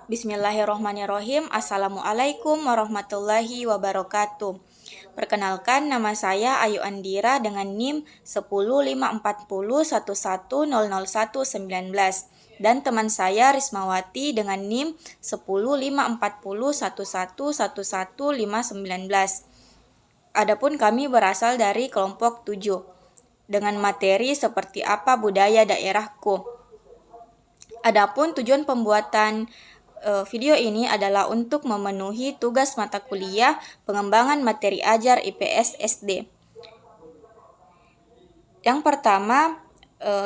Bismillahirrohmanirrohim. Assalamualaikum warahmatullahi wabarakatuh. Perkenalkan, nama saya Ayu Andira dengan NIM 10540110019 dan teman saya Rismawati dengan NIM 10540111119. Adapun kami berasal dari kelompok 7 dengan materi seperti apa budaya daerahku. Adapun tujuan pembuatan video ini adalah untuk memenuhi tugas mata kuliah pengembangan materi ajar IPS SD. Yang pertama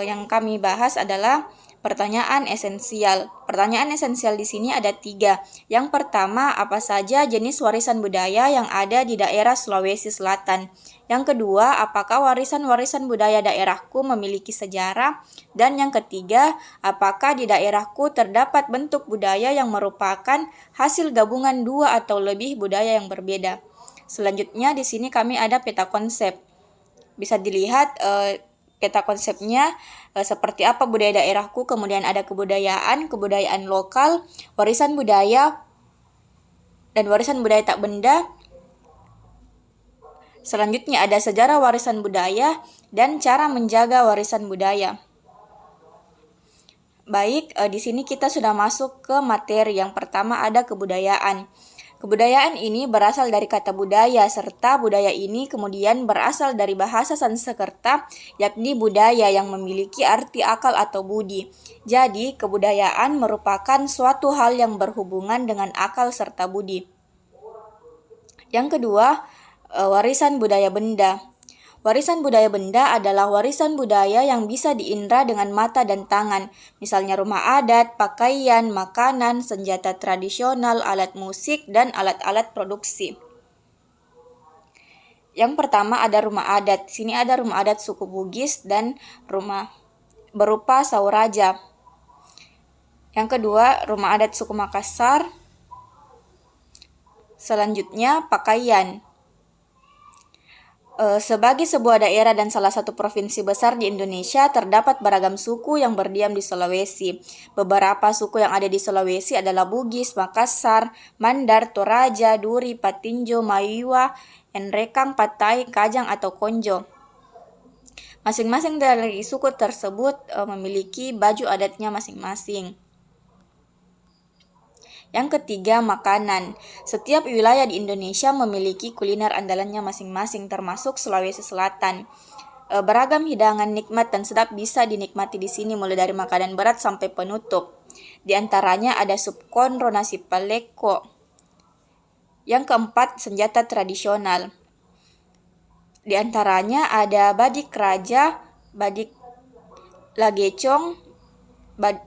yang kami bahas adalah pertanyaan esensial. Pertanyaan esensial di sini ada 3. Yang pertama, apa saja jenis warisan budaya yang ada di daerah Sulawesi Selatan? Yang kedua, apakah warisan-warisan budaya daerahku memiliki sejarah? Dan yang ketiga, apakah di daerahku terdapat bentuk budaya yang merupakan hasil gabungan 2 atau lebih budaya yang berbeda? Selanjutnya di sini kami ada peta konsep. Bisa dilihat peta konsepnya seperti apa budaya daerahku, kemudian ada kebudayaan lokal, warisan budaya, dan warisan budaya tak benda. Selanjutnya ada sejarah warisan budaya dan cara menjaga warisan budaya. Baik, di sini kita sudah masuk ke materi. Yang pertama ada kebudayaan. Kebudayaan ini berasal dari kata budaya, serta budaya ini kemudian berasal dari bahasa Sanskerta, yakni budaya yang memiliki arti akal atau budi. Jadi, kebudayaan merupakan suatu hal yang berhubungan dengan akal serta budi. Yang kedua, warisan budaya benda. Warisan budaya benda adalah warisan budaya yang bisa diindra dengan mata dan tangan, misalnya rumah adat, pakaian, makanan, senjata tradisional, alat musik, dan alat-alat produksi. Yang pertama ada rumah adat. Di sini ada rumah adat suku Bugis dan rumah berupa Sauraja. Yang kedua, rumah adat suku Makassar. Selanjutnya, pakaian. Sebagai sebuah daerah dan salah satu provinsi besar di Indonesia, terdapat beragam suku yang berdiam di Sulawesi. Beberapa suku yang ada di Sulawesi adalah Bugis, Makassar, Mandar, Toraja, Duri, Patinjo, Maiwa, Enrekang, Patai, Kajang, atau Konjo. Masing-masing dari suku tersebut memiliki baju adatnya masing-masing. Yang ketiga, makanan. Setiap wilayah di Indonesia memiliki kuliner andalannya masing-masing, termasuk Sulawesi Selatan. Beragam hidangan nikmat dan sedap bisa dinikmati di sini, mulai dari makanan berat sampai penutup. Di antaranya ada sup konro, nasi paleko. Yang keempat, senjata tradisional. Di antaranya ada badik raja, badik lagecong,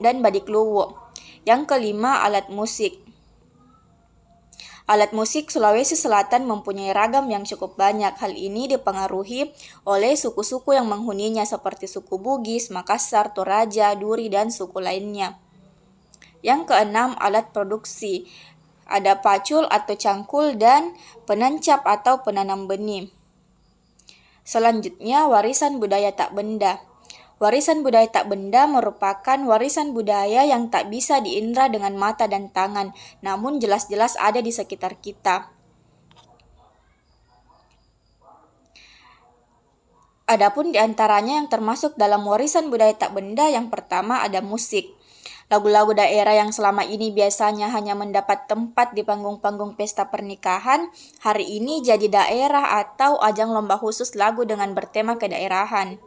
dan badik luwo. Yang kelima, alat musik. Alat musik Sulawesi Selatan mempunyai ragam yang cukup banyak. Hal ini dipengaruhi oleh suku-suku yang menghuninya seperti suku Bugis, Makassar, Toraja, Duri, dan suku lainnya. Yang keenam, alat produksi. Ada pacul atau cangkul dan penancap atau penanam benih. Selanjutnya, warisan budaya tak benda. Warisan budaya tak benda merupakan warisan budaya yang tak bisa diindra dengan mata dan tangan, namun jelas-jelas ada di sekitar kita. Adapun di antaranya yang termasuk dalam warisan budaya tak benda, yang pertama ada musik. Lagu-lagu daerah yang selama ini biasanya hanya mendapat tempat di panggung-panggung pesta pernikahan, hari ini jadi daerah atau ajang lomba khusus lagu dengan bertema kedaerahan.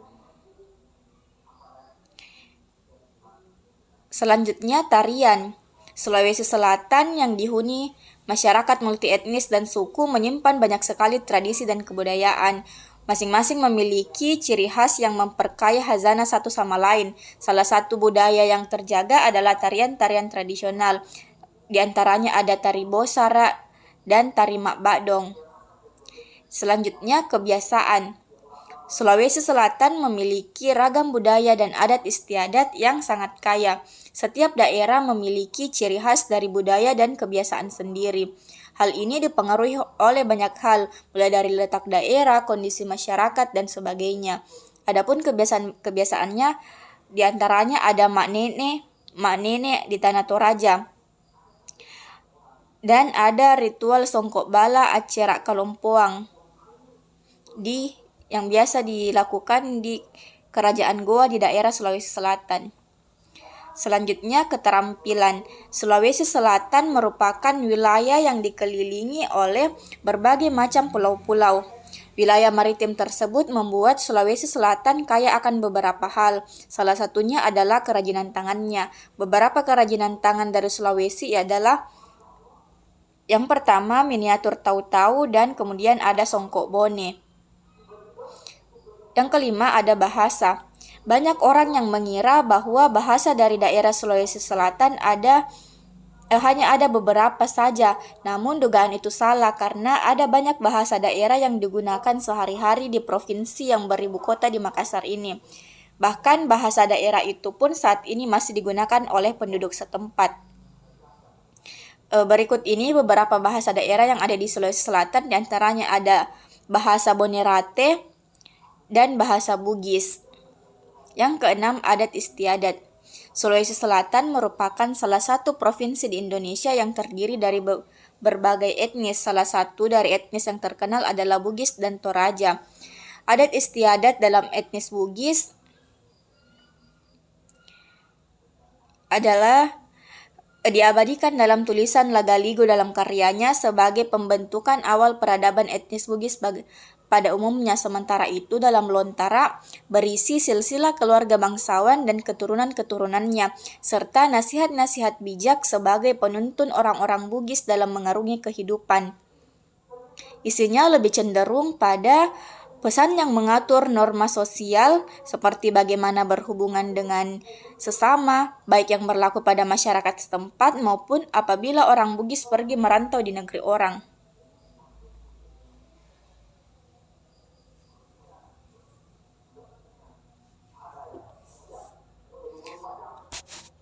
Selanjutnya, tarian. Sulawesi Selatan yang dihuni masyarakat multietnis dan suku menyimpan banyak sekali tradisi dan kebudayaan. Masing-masing memiliki ciri khas yang memperkaya khazanah satu sama lain. Salah satu budaya yang terjaga adalah tarian-tarian tradisional. Di antaranya ada tari Bosara dan tari Mak Badong. Selanjutnya, kebiasaan. Sulawesi Selatan memiliki ragam budaya dan adat istiadat yang sangat kaya. Setiap daerah memiliki ciri khas dari budaya dan kebiasaan sendiri. Hal ini dipengaruhi oleh banyak hal, mulai dari letak daerah, kondisi masyarakat, dan sebagainya. Adapun kebiasaannya, di antaranya ada mak nenek di Tanah Toraja. Dan ada ritual songkok bala acara kalompoang yang biasa dilakukan di Kerajaan Goa di daerah Sulawesi Selatan. Selanjutnya, keterampilan. Sulawesi Selatan merupakan wilayah yang dikelilingi oleh berbagai macam pulau-pulau. Wilayah maritim tersebut membuat Sulawesi Selatan kaya akan beberapa hal. Salah satunya adalah kerajinan tangannya. Beberapa kerajinan tangan dari Sulawesi adalah yang pertama miniatur tau-tau dan kemudian ada songkok bone. Yang kelima ada bahasa. Banyak orang yang mengira bahwa bahasa dari daerah Sulawesi Selatan hanya ada beberapa saja. Namun dugaan itu salah karena ada banyak bahasa daerah yang digunakan sehari-hari di provinsi yang beribu kota di Makassar ini. Bahkan bahasa daerah itu pun saat ini masih digunakan oleh penduduk setempat. Berikut ini beberapa bahasa daerah yang ada di Sulawesi Selatan, diantaranya ada bahasa Bonerate dan bahasa Bugis. Yang keenam, adat istiadat. Sulawesi Selatan merupakan salah satu provinsi di Indonesia yang terdiri dari berbagai etnis. Salah satu dari etnis yang terkenal adalah Bugis dan Toraja. Adat istiadat dalam etnis Bugis adalah diabadikan dalam tulisan Lagaligo dalam karyanya sebagai pembentukan awal peradaban etnis Bugis pada umumnya. Sementara itu dalam Lontara berisi silsilah keluarga bangsawan dan keturunan-keturunannya, serta nasihat-nasihat bijak sebagai penuntun orang-orang Bugis dalam mengarungi kehidupan. Isinya lebih cenderung pada pesan yang mengatur norma sosial seperti bagaimana berhubungan dengan sesama, baik yang berlaku pada masyarakat setempat maupun apabila orang Bugis pergi merantau di negeri orang.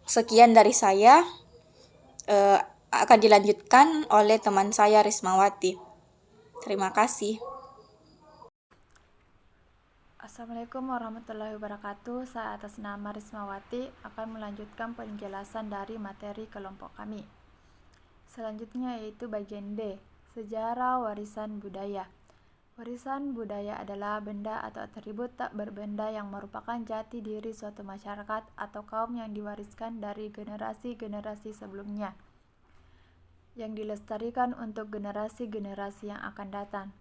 Sekian dari saya, akan dilanjutkan oleh teman saya Rismawati. Terima kasih. Assalamualaikum warahmatullahi wabarakatuh. Saya atas nama Rismawati akan melanjutkan penjelasan dari materi kelompok kami. Selanjutnya yaitu bagian D, sejarah warisan budaya. Warisan budaya adalah benda atau atribut tak berbenda yang merupakan jati diri suatu masyarakat atau kaum yang diwariskan dari generasi-generasi sebelumnya, yang dilestarikan untuk generasi-generasi yang akan datang.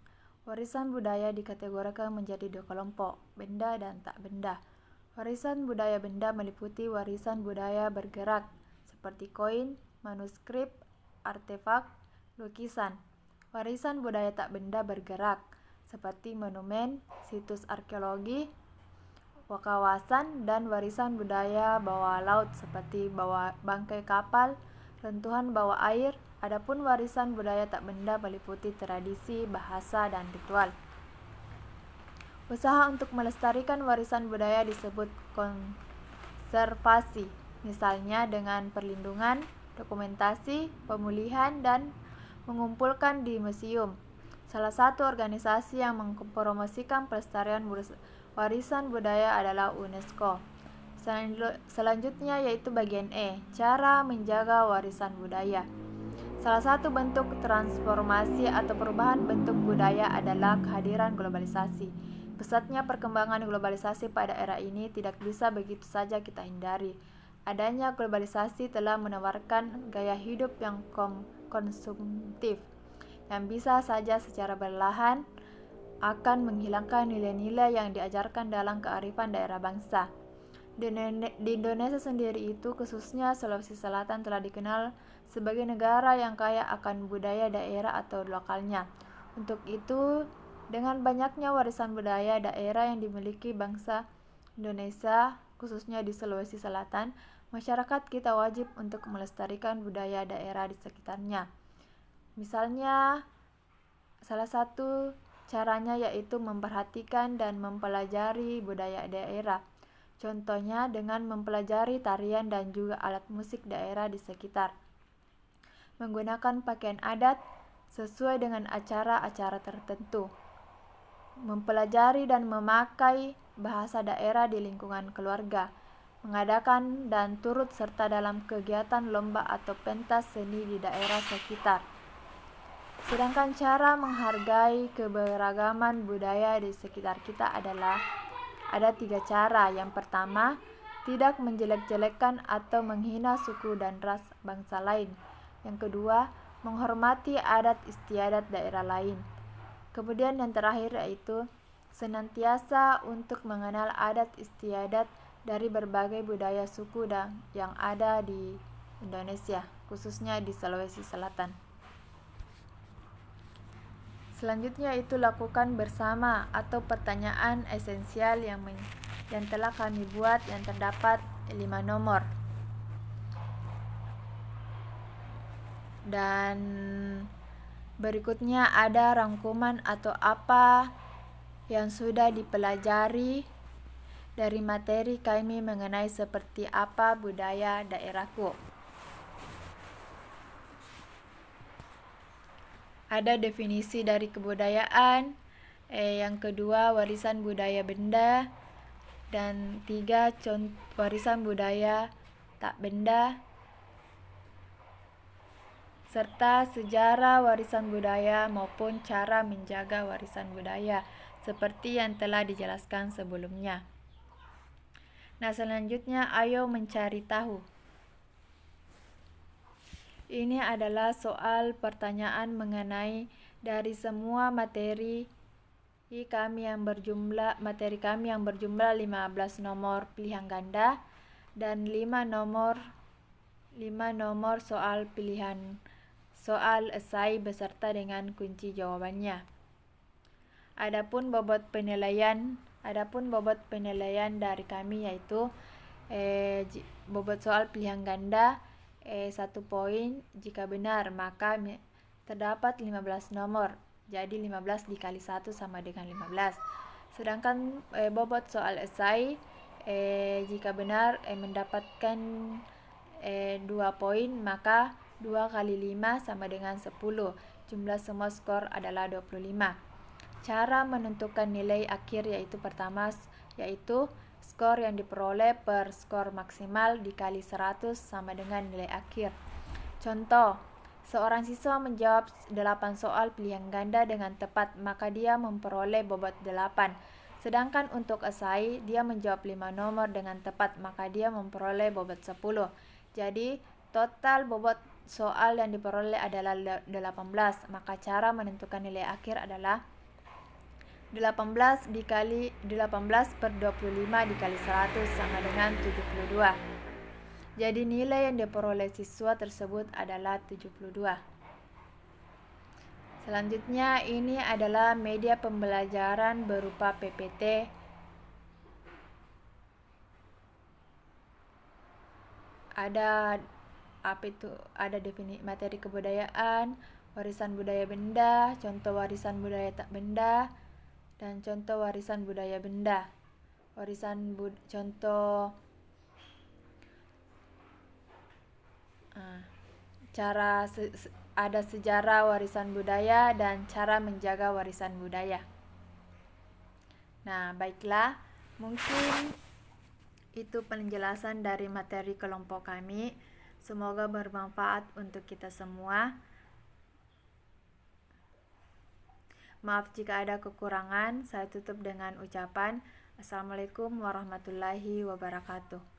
Warisan budaya dikategorikan menjadi dua kelompok, benda dan tak benda. Warisan budaya benda meliputi warisan budaya bergerak, seperti koin, manuskrip, artefak, lukisan. Warisan budaya tak benda bergerak, seperti monumen, situs arkeologi, kawasan, dan warisan budaya bawah laut, seperti bangkai kapal, rentuhan bawah air. Adapun warisan budaya tak benda meliputi tradisi, bahasa, dan ritual. Usaha untuk melestarikan warisan budaya disebut konservasi, misalnya dengan perlindungan, dokumentasi, pemulihan, dan mengumpulkan di museum. Salah satu organisasi yang mempromosikan pelestarian warisan budaya adalah UNESCO. Selanjutnya yaitu bagian E, cara menjaga warisan budaya. Salah satu bentuk transformasi atau perubahan bentuk budaya adalah kehadiran globalisasi. Pesatnya perkembangan globalisasi pada era ini tidak bisa begitu saja kita hindari. Adanya globalisasi telah menawarkan gaya hidup yang konsumtif, yang bisa saja secara perlahan akan menghilangkan nilai-nilai yang diajarkan dalam kearifan daerah bangsa. Di Indonesia sendiri itu, khususnya Sulawesi Selatan, telah dikenal sebagai negara yang kaya akan budaya daerah atau lokalnya. Untuk itu, dengan banyaknya warisan budaya daerah yang dimiliki bangsa Indonesia, khususnya di Sulawesi Selatan, masyarakat kita wajib untuk melestarikan budaya daerah di sekitarnya. Misalnya, salah satu caranya yaitu memperhatikan dan mempelajari budaya daerah. Contohnya dengan mempelajari tarian dan juga alat musik daerah di sekitar. Menggunakan pakaian adat sesuai dengan acara-acara tertentu. Mempelajari dan memakai bahasa daerah di lingkungan keluarga. mengadakan dan turut serta dalam kegiatan lomba atau pentas seni di daerah sekitar. Sedangkan cara menghargai keberagaman budaya di sekitar kita adalah ada 3 cara. Yang pertama, tidak menjelek-jelekan atau menghina suku dan ras bangsa lain. Yang kedua, menghormati adat istiadat daerah lain. Kemudian yang terakhir yaitu senantiasa untuk mengenal adat istiadat dari berbagai budaya suku yang ada di Indonesia, khususnya di Sulawesi Selatan. Selanjutnya itu lakukan bersama atau pertanyaan esensial yang telah kami buat, yang terdapat 5 nomor. Dan berikutnya ada rangkuman atau apa yang sudah dipelajari dari materi kami mengenai seperti apa budaya daerahku. Ada definisi dari kebudayaan, yang kedua warisan budaya benda, dan 3 warisan budaya tak benda, serta sejarah warisan budaya maupun cara menjaga warisan budaya seperti yang telah dijelaskan sebelumnya. Nah, selanjutnya ayo mencari tahu. Ini adalah soal pertanyaan mengenai dari semua materi kami yang berjumlah 15 nomor pilihan ganda dan 5 nomor soal esai beserta dengan kunci jawabannya. Adapun bobot penilaian dari kami yaitu bobot soal pilihan ganda 1 poin. Jika benar maka terdapat 15 nomor. Jadi 15 dikali 1 sama dengan 15. Sedangkan bobot soal esai jika benar mendapatkan 2 poin, maka 2 kali 5 sama dengan 10. Jumlah semua skor adalah 25. Cara menentukan nilai akhir yaitu pertama yaitu skor yang diperoleh per skor maksimal dikali 100 sama dengan nilai akhir. Contoh, seorang siswa menjawab 8 soal pilihan ganda dengan tepat, maka dia memperoleh bobot 8. Sedangkan untuk esai, dia menjawab 5 nomor dengan tepat, maka dia memperoleh bobot 10. Jadi, total bobot soal yang diperoleh adalah 18. Maka cara menentukan nilai akhir adalah 18 per 25 dikali 100 sama dengan 72. Jadi nilai yang diperoleh siswa tersebut adalah 72. Selanjutnya ini adalah media pembelajaran berupa PPT. Ada definisi materi kebudayaan, warisan budaya benda, contoh warisan budaya tak benda, dan contoh warisan budaya benda. Ada sejarah warisan budaya dan cara menjaga warisan budaya. Nah, baiklah, mungkin itu penjelasan dari materi kelompok kami. Semoga bermanfaat untuk kita semua. Maaf jika ada kekurangan. Saya tutup dengan ucapan Assalamualaikum warahmatullahi wabarakatuh.